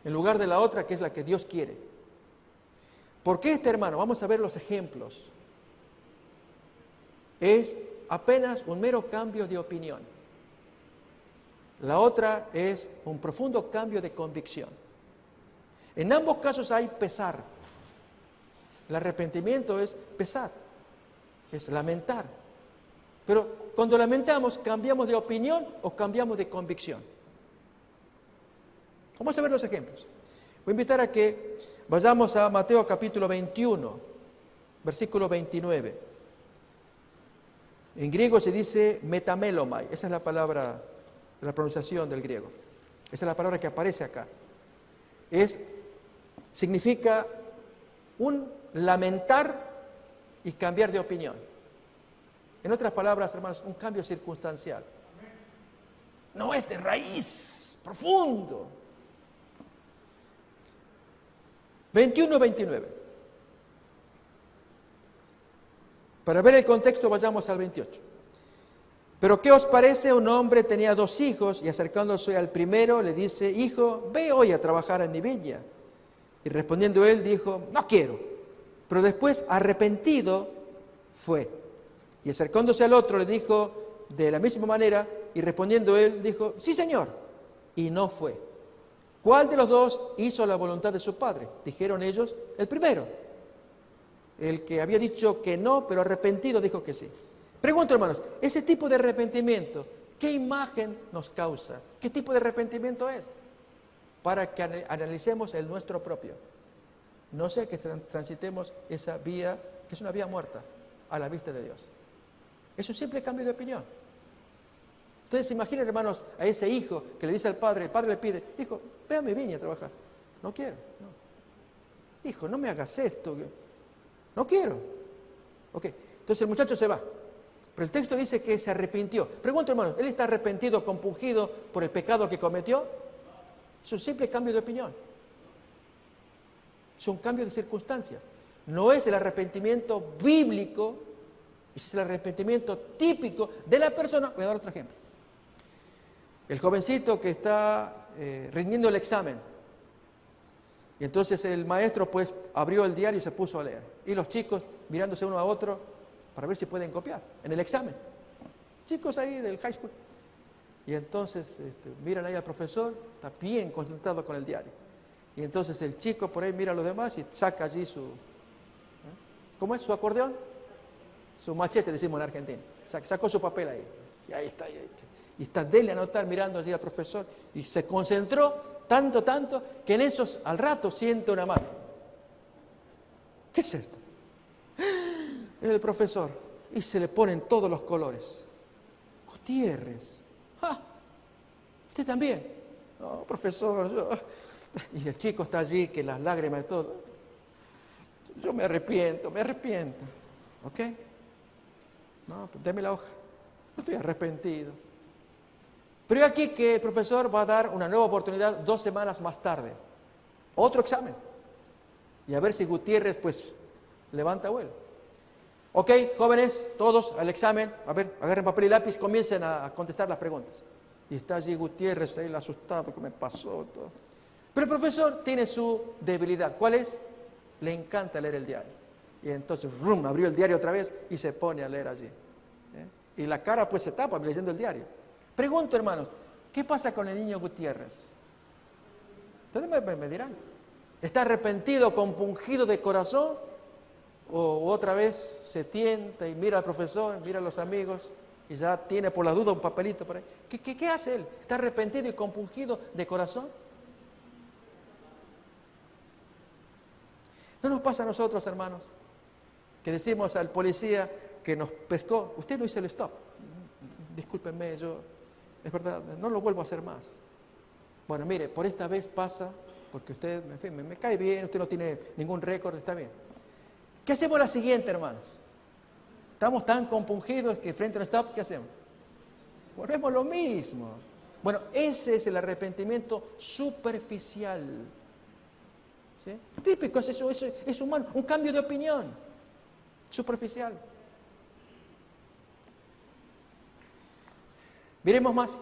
Speaker 1: en lugar de la otra que es la que Dios quiere. ¿Por qué este hermano? Vamos a ver los ejemplos. Es apenas un mero cambio de opinión. La otra es un profundo cambio de convicción. En ambos casos hay pesar. El arrepentimiento es pesar, es lamentar. Pero cuando lamentamos, ¿cambiamos de opinión o cambiamos de convicción? Vamos a ver los ejemplos. Voy a invitar a que vayamos a Mateo capítulo 21, versículo 29. En griego se dice metamelomai, esa es la palabra, la pronunciación del griego. Esa es la palabra que aparece acá. Significa un lamentar y cambiar de opinión. En otras palabras, hermanos, un cambio circunstancial. No es de raíz, profundo. 21-29. Para ver el contexto, vayamos al 28. Pero ¿qué os parece? Un hombre tenía 2 hijos y acercándose al primero le dice: hijo, ve hoy a trabajar en mi viña. Y respondiendo él dijo: no quiero. Pero después, arrepentido, fue. Y acercándose al otro le dijo de la misma manera, y respondiendo él dijo: sí, señor. Y no fue. ¿Cuál de los dos hizo la voluntad de su padre? Dijeron ellos: el primero. El que había dicho que no, pero arrepentido dijo que sí. Pregunto, hermanos, ese tipo de arrepentimiento, ¿qué imagen nos causa? ¿Qué tipo de arrepentimiento es? Para que analicemos el nuestro propio. No sea que transitemos esa vía, que es una vía muerta, a la vista de Dios. Es un simple cambio de opinión. Entonces se imaginan, hermanos, a ese hijo que le dice al padre, el padre le pide: hijo, ve a mi viña a trabajar. No quiero, no. Hijo, no me hagas esto. No quiero. Ok, entonces el muchacho se va. Pero el texto dice que se arrepintió. Pregunto, hermanos, ¿él está arrepentido, compungido por el pecado que cometió? Es un simple cambio de opinión. Es un cambio de circunstancias. No es el arrepentimiento bíblico, es el arrepentimiento típico de la persona. Voy a dar otro ejemplo. El jovencito que está rindiendo el examen. Y entonces el maestro pues abrió el diario y se puso a leer. Y los chicos mirándose uno a otro para ver si pueden copiar en el examen. Chicos ahí del high school. Y entonces miran ahí al profesor, está bien concentrado con el diario. Y entonces el chico por ahí mira a los demás y saca allí su... ¿Cómo es? ¿Su acordeón? Su machete, decimos en Argentina. Sacó su papel ahí. Y ahí está, Y está dele a anotar mirando allí al profesor. Y se concentró tanto, que en esos al rato siente una mano. ¿Qué es esto? Es el profesor. Y se le ponen todos los colores. Gutiérrez. ¡Ah! ¿Usted también? No, profesor, yo... Y el chico está allí, que las lágrimas y todo. Yo me arrepiento. ¿Ok? No, pues deme la hoja. Yo estoy arrepentido. Pero aquí que el profesor va a dar una nueva oportunidad 2 semanas más tarde. Otro examen. Y a ver si Gutiérrez, pues, levanta vuelo. Ok, jóvenes, todos al examen. A ver, agarren papel y lápiz, comiencen a contestar las preguntas. Y está allí Gutiérrez, ahí asustado, ¿qué me pasó? Todo. Pero el profesor tiene su debilidad. ¿Cuál es? Le encanta leer el diario. Y entonces, abrió el diario otra vez y se pone a leer allí. Y la cara pues se tapa leyendo el diario. Pregunto, hermanos, ¿qué pasa con el niño Gutiérrez? Ustedes me dirán. ¿Está arrepentido, compungido de corazón? ¿O otra vez se tienta y mira al profesor, mira a los amigos y ya tiene por la duda un papelito por ahí? ¿Qué hace él? ¿Está arrepentido y compungido de corazón? ¿No nos pasa a nosotros, hermanos, que decimos al policía que nos pescó: usted no hizo el stop? Discúlpenme, es verdad, no lo vuelvo a hacer más. Bueno, mire, por esta vez pasa, porque usted, en fin, me cae bien, usted no tiene ningún récord, está bien. ¿Qué hacemos la siguiente, hermanos? Estamos tan compungidos que frente a un stop, ¿qué hacemos? Volvemos lo mismo. Bueno, ese es el arrepentimiento superficial. ¿Sí? Típico, es humano, un cambio de opinión superficial. Miremos más.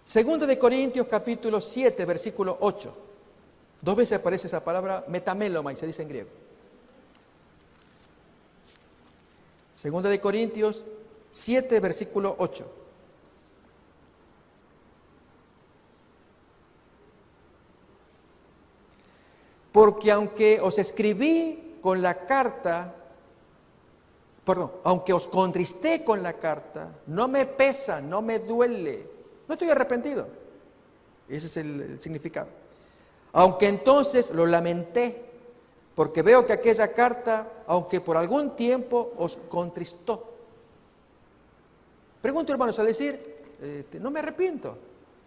Speaker 1: Segunda de Corintios capítulo 7, versículo 8. 2 veces aparece esa palabra metamelomai, se dice en griego. Segunda de Corintios 7, versículo 8. Porque aunque os escribí con la carta, aunque os contristé con la carta, no me pesa, no me duele, no estoy arrepentido. Ese es el significado. Aunque entonces lo lamenté, porque veo que aquella carta, aunque por algún tiempo os contristó. Pregunto, hermanos, al decir, no me arrepiento,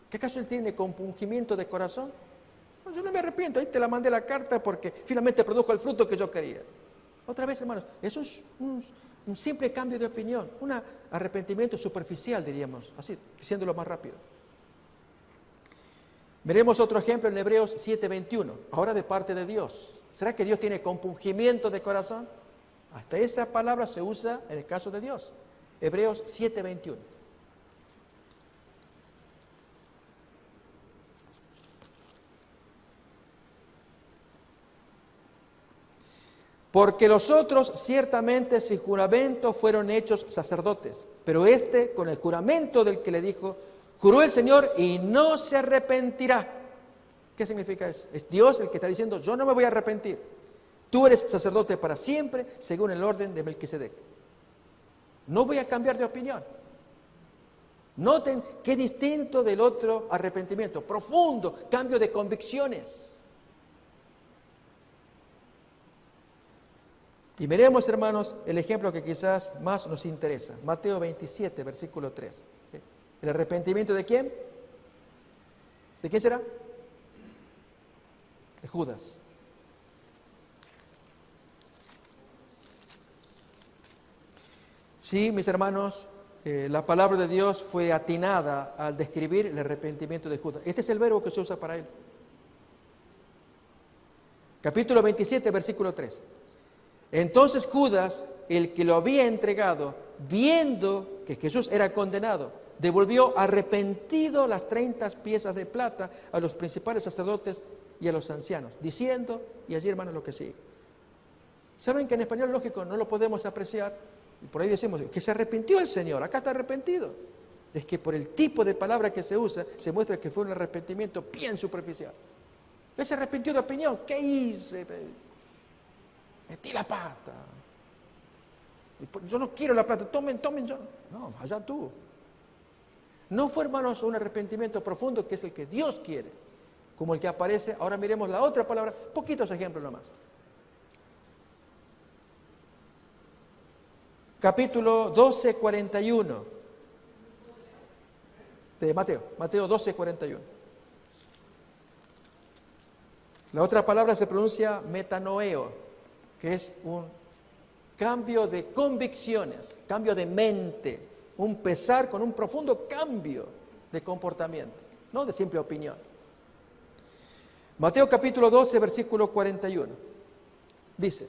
Speaker 1: ¿qué acaso él tiene compungimiento de corazón? No, yo no me arrepiento, ahí te la mandé la carta porque finalmente produjo el fruto que yo quería. Otra vez, hermanos, eso es un simple cambio de opinión, un arrepentimiento superficial, diríamos, así, diciéndolo más rápido. Veremos otro ejemplo en Hebreos 7:21, ahora de parte de Dios. ¿Será que Dios tiene compungimiento de corazón? Hasta esa palabra se usa en el caso de Dios. Hebreos 7:21. Porque los otros ciertamente sin juramento fueron hechos sacerdotes, pero este con el juramento del que le dijo, juró el Señor y no se arrepentirá. ¿Qué significa eso? Es Dios el que está diciendo, yo no me voy a arrepentir. Tú eres sacerdote para siempre, según el orden de Melquisedec. No voy a cambiar de opinión. Noten qué distinto del otro arrepentimiento, profundo, cambio de convicciones. Y miremos, hermanos, el ejemplo que quizás más nos interesa. Mateo 27, versículo 3. ¿El arrepentimiento de quién? ¿De quién será? De Judas. Sí, mis hermanos, la palabra de Dios fue atinada al describir el arrepentimiento de Judas. Este es el verbo que se usa para él. Capítulo 27, versículo 3. Entonces Judas, el que lo había entregado, viendo que Jesús era condenado, devolvió arrepentido las 30 piezas de plata a los principales sacerdotes y a los ancianos, diciendo, y allí, hermanos, lo que sigue. ¿Saben que en español lógico no lo podemos apreciar? Y por ahí decimos que se arrepintió el Señor, acá está arrepentido. Es que por el tipo de palabra que se usa, se muestra que fue un arrepentimiento bien superficial. Él se arrepintió de opinión. ¿Qué hice? Metí la pata. Yo no quiero la plata, tomen yo. No, allá tú. No fue, hermanos, un arrepentimiento profundo que es el que Dios quiere, como el que aparece. Ahora miremos la otra palabra, poquitos ejemplos nomás. Capítulo 12, 41 de Mateo 12, 41. La otra palabra se pronuncia metanoeo, que es un cambio de convicciones, cambio de mente, un pesar con un profundo cambio de comportamiento, no de simple opinión. Mateo capítulo 12, versículo 41, dice,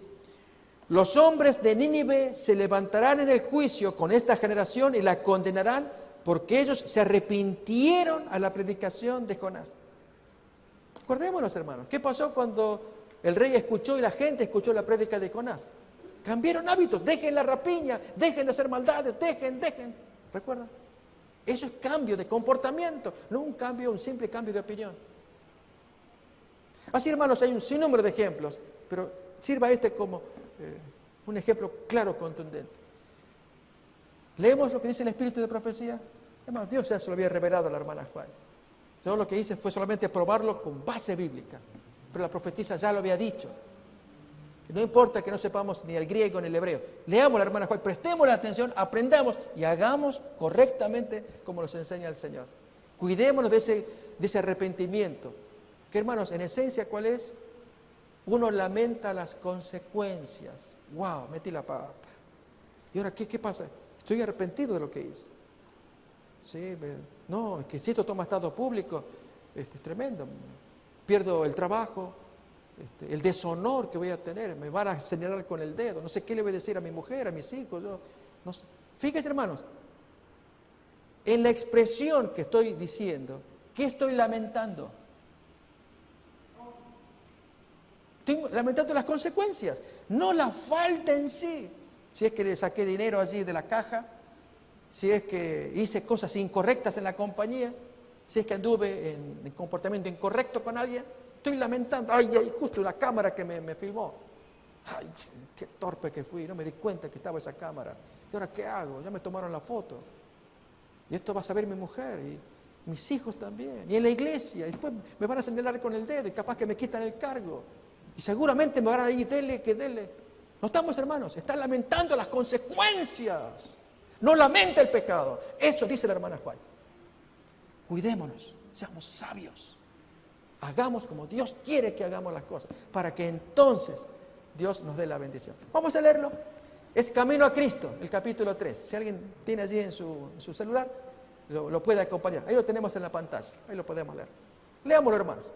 Speaker 1: los hombres de Nínive se levantarán en el juicio con esta generación y la condenarán porque ellos se arrepintieron a la predicación de Jonás. Acordémonos, hermanos, ¿qué pasó cuando el rey escuchó y la gente escuchó la prédica de Jonás? Cambiaron hábitos, dejen la rapiña, dejen de hacer maldades, dejen. ¿Recuerdan? Eso es cambio de comportamiento, no un simple cambio de opinión. Así, hermanos, hay un sinnúmero de ejemplos, pero sirva este como un ejemplo claro, contundente. Leemos lo que dice el Espíritu de Profecía. Hermanos, Dios ya se lo había revelado a la hermana Juan. Yo lo que hice fue solamente probarlo con base bíblica, pero la profetisa ya lo había dicho. No importa que no sepamos ni el griego ni el hebreo. Leamos la hermana Juan, prestemos la atención, aprendamos y hagamos correctamente como nos enseña el Señor. Cuidémonos de ese arrepentimiento. Que, hermanos, en esencia, ¿cuál es? Uno lamenta las consecuencias. ¡Wow! Metí la pata. ¿Y ahora qué pasa? Estoy arrepentido de lo que hice. Sí, no, es que si esto toma estado público, es tremendo. Pierdo el trabajo, el deshonor que voy a tener, me van a señalar con el dedo, no sé qué le voy a decir a mi mujer, a mis hijos, yo no sé. Fíjense, hermanos, en la expresión que estoy diciendo, ¿qué estoy lamentando? Estoy lamentando las consecuencias, no la falta en sí. Si es que le saqué dinero allí de la caja, si es que hice cosas incorrectas en la compañía, si es que anduve en comportamiento incorrecto con alguien, estoy lamentando. Ay, justo la cámara que me filmó. Ay, qué torpe que fui, no me di cuenta que estaba esa cámara. ¿Y ahora qué hago? Ya me tomaron la foto. Y esto va a saber mi mujer y mis hijos también. Y en la iglesia. Y después me van a señalar con el dedo y capaz que me quitan el cargo. Y seguramente me van a ir, dele, que dele. No estamos, hermanos, están lamentando las consecuencias. No lamenta el pecado. Eso dice la hermana Juan. Cuidémonos, seamos sabios. Hagamos como Dios quiere que hagamos las cosas, para que entonces Dios nos dé la bendición. Vamos a leerlo. Es Camino a Cristo, el capítulo 3. Si alguien tiene allí en su celular, lo puede acompañar. Ahí lo tenemos en la pantalla, ahí lo podemos leer. Leámoslo, hermanos.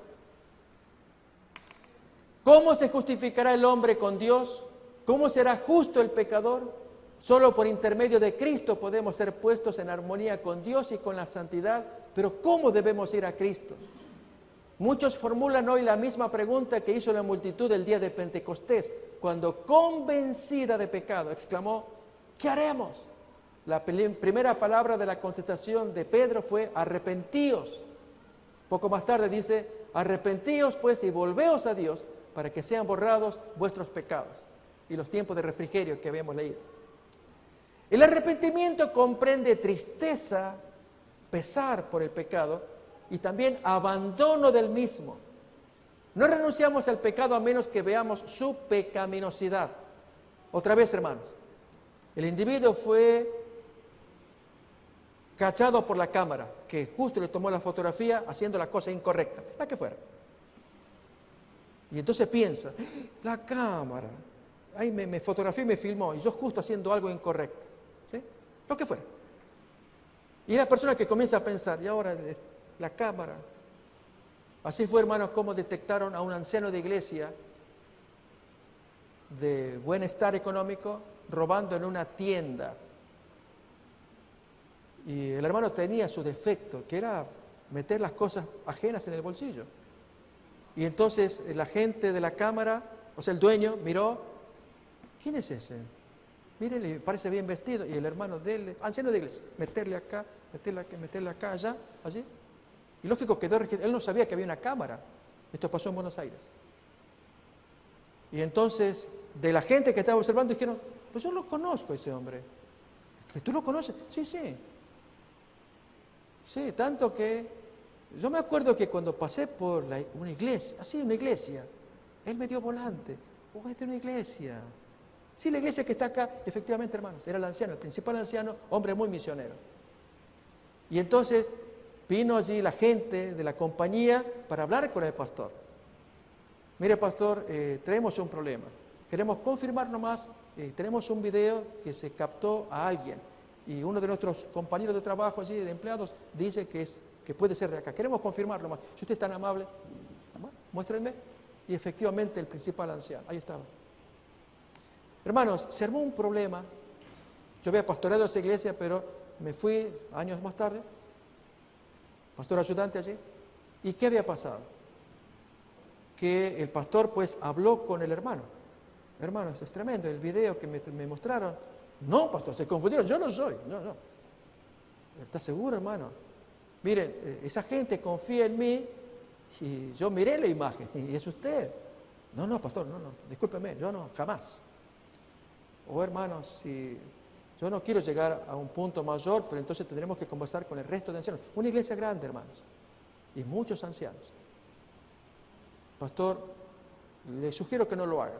Speaker 1: ¿Cómo se justificará el hombre con Dios? ¿Cómo será justo el pecador? Solo por intermedio de Cristo podemos ser puestos en armonía con Dios y con la santidad. Pero ¿cómo debemos ir a Cristo? Muchos formulan hoy la misma pregunta que hizo la multitud el día de Pentecostés, cuando convencida de pecado exclamó, ¿qué haremos? La primera palabra de la contestación de Pedro fue arrepentíos. Poco más tarde dice, arrepentíos pues y volveos a Dios para que sean borrados vuestros pecados. Y los tiempos de refrigerio que habíamos leído. El arrepentimiento comprende tristeza, pesar por el pecado y también abandono del mismo. No renunciamos al pecado a menos que veamos su pecaminosidad. Otra vez, hermanos, el individuo fue cachado por la cámara, que justo le tomó la fotografía haciendo la cosa incorrecta, la que fuera. Y entonces piensa, la cámara, ahí me fotografió y me filmó, y yo justo haciendo algo incorrecto, ¿sí? Lo que fuera. Y la persona que comienza a pensar, y ahora la cámara. Así fue, hermanos, como detectaron a un anciano de iglesia de bienestar económico robando en una tienda. Y el hermano tenía su defecto, que era meter las cosas ajenas en el bolsillo. Y entonces la gente de la cámara, o sea, el dueño, miró, ¿quién es ese? Miren, le parece bien vestido. Y el hermano anciano de iglesia, meterle acá, meterle acá, allá, allí. Y lógico quedó registrado. Él no sabía que había una cámara. Esto pasó en Buenos Aires. Y entonces, de la gente que estaba observando, dijeron, pues yo lo conozco ese hombre. ¿Que tú lo conoces? Sí, sí. Sí, tanto que yo me acuerdo que cuando pasé por una iglesia, así una iglesia, él me dio volante. Oh, es de una iglesia. Sí, la iglesia que está acá, efectivamente, hermanos, era el anciano, el principal anciano, hombre muy misionero. Y entonces vino allí la gente de la compañía para hablar con el pastor. Mire, pastor, tenemos un problema. Queremos confirmar nomás, tenemos un video que se captó a alguien. Y uno de nuestros compañeros de trabajo allí, de empleados, dice que puede ser de acá. Queremos confirmar nomás. Si usted es tan amable, muéstrenme. Y efectivamente el principal anciano, ahí estaba. Hermanos, se armó un problema. Yo había pastoreado esa iglesia, pero me fui años más tarde, pastor ayudante allí. ¿Y qué había pasado? Que el pastor pues habló con el hermano. Hermanos, es tremendo, el video que me mostraron. No, pastor, se confundieron, yo no soy. No. ¿Está seguro, hermano? Miren, esa gente confía en mí y yo miré la imagen y es usted. No, pastor, no, discúlpeme, yo no, jamás. O hermanos, si yo no quiero llegar a un punto mayor, pero entonces tendremos que conversar con el resto de ancianos. Una iglesia grande, hermanos, y muchos ancianos. Pastor, le sugiero que no lo haga,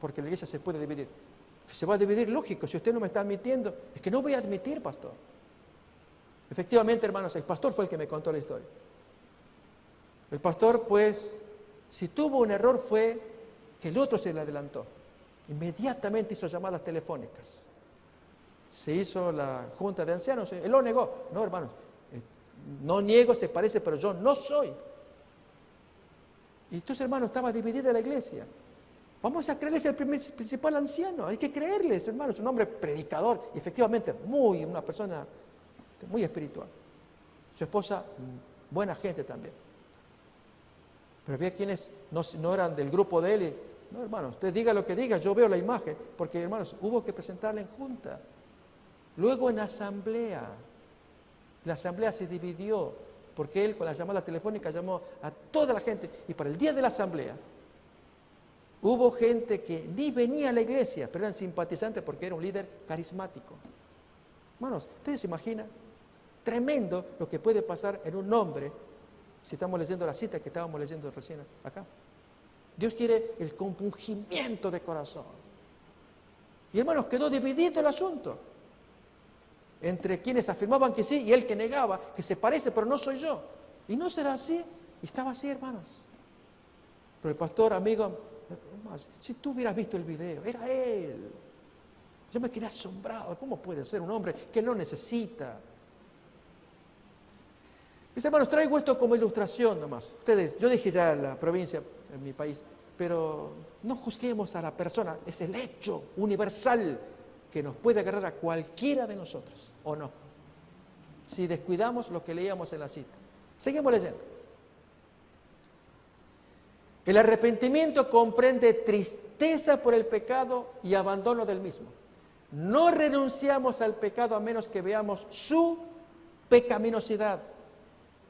Speaker 1: porque la iglesia se puede dividir. Que se va a dividir, lógico, si usted no me está admitiendo, es que no voy a admitir, pastor. Efectivamente, hermanos, el pastor fue el que me contó la historia. El pastor, pues, si tuvo un error fue que el otro se le adelantó. Inmediatamente hizo llamadas telefónicas. Se hizo la junta de ancianos, él lo negó. No, hermanos, no niego, se parece, pero yo no soy. Y entonces, hermanos, estaba dividida la iglesia. Vamos a creerles al principal anciano, hay que creerles, hermanos, un hombre predicador, y efectivamente, una persona muy espiritual. Su esposa, buena gente también. Pero había quienes no eran del grupo de él y, no, hermano, usted diga lo que diga, yo veo la imagen, porque, hermanos, hubo que presentarla en junta. Luego en asamblea. La asamblea se dividió, porque él con la llamada telefónica llamó a toda la gente, y para el día de la asamblea hubo gente que ni venía a la iglesia, pero eran simpatizantes porque era un líder carismático. Hermanos, ¿ustedes se imaginan? Tremendo lo que puede pasar en un hombre, si estamos leyendo la cita que estábamos leyendo recién acá. Dios quiere el compungimiento de corazón. Y hermanos, quedó dividido el asunto entre quienes afirmaban que sí y él que negaba, que se parece, pero no soy yo. Y no será así. Y estaba así, hermanos. Pero el pastor, amigo, si tú hubieras visto el video, era él. Yo me quedé asombrado. ¿Cómo puede ser un hombre que no necesita? Mis hermanos, traigo esto como ilustración nomás. Ustedes, yo dije ya en la provincia, en mi país, pero no juzguemos a la persona. Es el hecho universal que nos puede agarrar a cualquiera de nosotros, ¿o no? Si descuidamos lo que leíamos en la cita. Seguimos leyendo. El arrepentimiento comprende tristeza por el pecado y abandono del mismo. No renunciamos al pecado a menos que veamos su pecaminosidad.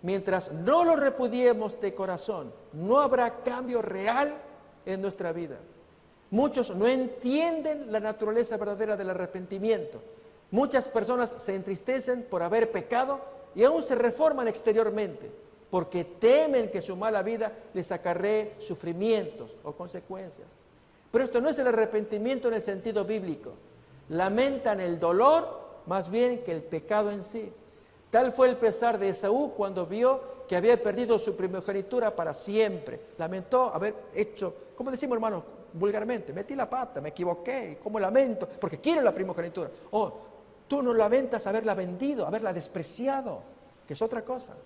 Speaker 1: Mientras no lo repudiemos de corazón, no habrá cambio real en nuestra vida. Muchos no entienden la naturaleza verdadera del arrepentimiento. Muchas personas se entristecen por haber pecado y aún se reforman exteriormente, porque temen que su mala vida les acarree sufrimientos o consecuencias. Pero esto no es el arrepentimiento en el sentido bíblico. Lamentan el dolor más bien que el pecado en sí. Tal fue el pesar de Esaú cuando vio que había perdido su primogenitura para siempre. Lamentó haber hecho, como decimos hermanos vulgarmente, metí la pata, me equivoqué, ¿cómo lamento? Porque quiero la primogenitura. Oh, tú no lamentas haberla vendido, haberla despreciado, que es otra cosa.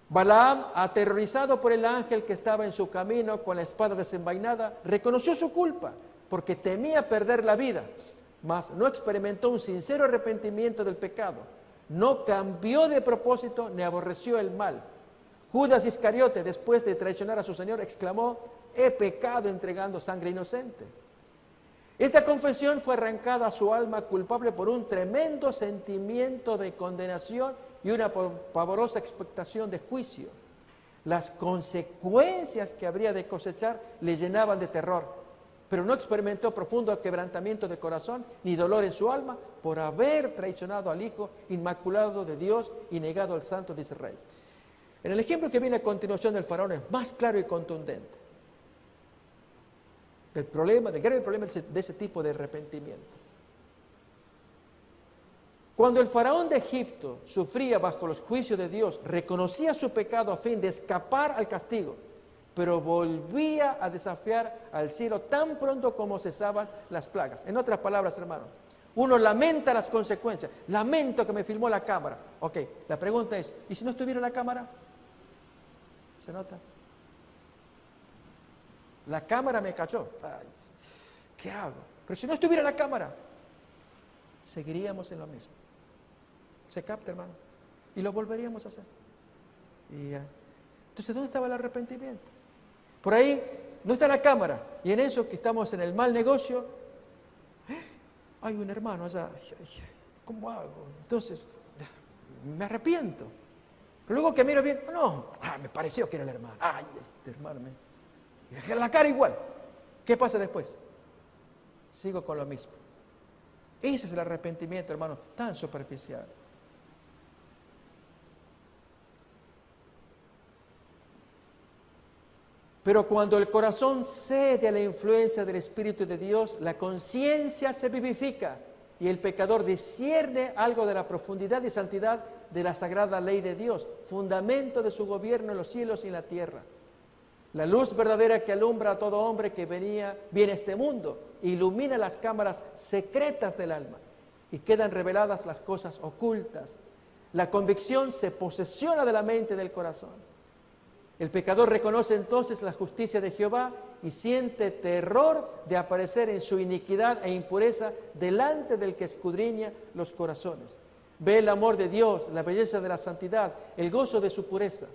Speaker 1: Balaam, aterrorizado por el ángel que estaba en su camino con la espada desenvainada, reconoció su culpa porque temía perder la vida, mas no experimentó un sincero arrepentimiento del pecado. No cambió de propósito ni aborreció el mal. Judas Iscariote, después de traicionar a su Señor, exclamó: he pecado entregando sangre inocente. Esta confesión fue arrancada a su alma culpable por un tremendo sentimiento de condenación y una pavorosa expectación de juicio. Las consecuencias que habría de cosechar le llenaban de terror, pero no experimentó profundo quebrantamiento de corazón ni dolor en su alma por haber traicionado al Hijo Inmaculado de Dios y negado al Santo de Israel. En el ejemplo que viene a continuación del faraón es más claro y contundente del grave problema de ese tipo de arrepentimiento. Cuando el faraón de Egipto sufría bajo los juicios de Dios, reconocía su pecado a fin de escapar al castigo, pero volvía a desafiar al cielo tan pronto como cesaban las plagas. En otras palabras, hermano, uno lamenta las consecuencias. Lamento que me filmó la cámara. Ok, la pregunta es, ¿y si no estuviera la cámara? ¿Se nota? La cámara me cachó. Ay, ¿qué hago? Pero si no estuviera la cámara, seguiríamos en lo mismo. ¿Se capta, hermanos? Y lo volveríamos a hacer. Entonces, ¿dónde estaba el arrepentimiento? Por ahí no está la cámara. Y en eso que estamos en el mal negocio, hay un hermano allá. ¿Cómo hago? Entonces, me arrepiento. Pero luego que miro bien, no, me pareció que era el hermano. Ay, este hermano me... la cara igual. ¿Qué pasa después? Sigo con lo mismo. Ese es el arrepentimiento, hermano, tan superficial. Pero cuando el corazón cede a la influencia del Espíritu de Dios, la conciencia se vivifica y el pecador discierne algo de la profundidad y santidad de la sagrada ley de Dios, fundamento de su gobierno en los cielos y en la tierra. La luz verdadera que alumbra a todo hombre que viene a este mundo, ilumina las cámaras secretas del alma y quedan reveladas las cosas ocultas. La convicción se posesiona de la mente y del corazón. El pecador reconoce entonces la justicia de Jehová y siente terror de aparecer en su iniquidad e impureza delante del que escudriña los corazones. Ve el amor de Dios, la belleza de la santidad, el gozo de su pureza.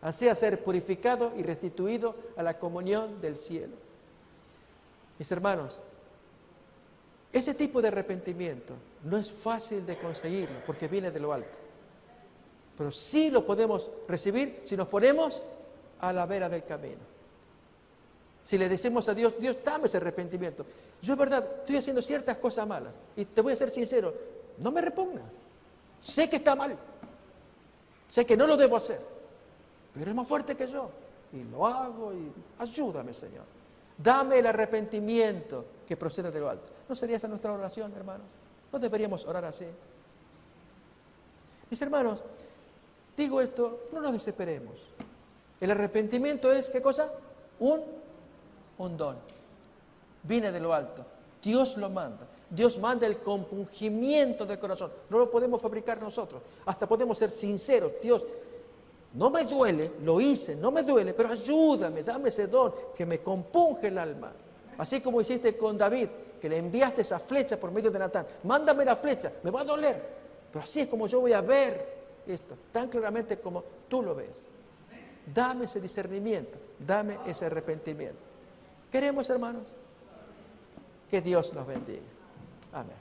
Speaker 1: Ansía ser purificado y restituido a la comunión del cielo. Mis hermanos, ese tipo de arrepentimiento no es fácil de conseguirlo porque viene de lo alto. Pero sí lo podemos recibir si nos ponemos a la vera del camino. Si le decimos a Dios, Dios, dame ese arrepentimiento. Yo, es verdad, estoy haciendo ciertas cosas malas. Y te voy a ser sincero, no me repugna. Sé que está mal. Sé que no lo debo hacer. Pero es más fuerte que yo. Y lo hago y ayúdame, Señor. Dame el arrepentimiento que procede de lo alto. ¿No sería esa nuestra oración, hermanos? ¿No deberíamos orar así? Mis hermanos, digo esto, no nos desesperemos. El arrepentimiento es, ¿qué cosa? Un don. Viene de lo alto. Dios lo manda. Dios manda el compungimiento del corazón. No lo podemos fabricar nosotros. Hasta podemos ser sinceros. Dios, no me duele, lo hice, no me duele, pero ayúdame, dame ese don que me compunge el alma. Así como hiciste con David, que le enviaste esa flecha por medio de Natán. Mándame la flecha, me va a doler. Pero así es como yo voy a ver esto, tan claramente como tú lo ves. Dame ese discernimiento, dame ese arrepentimiento. ¿Queremos, hermanos? Que Dios nos bendiga. Amén.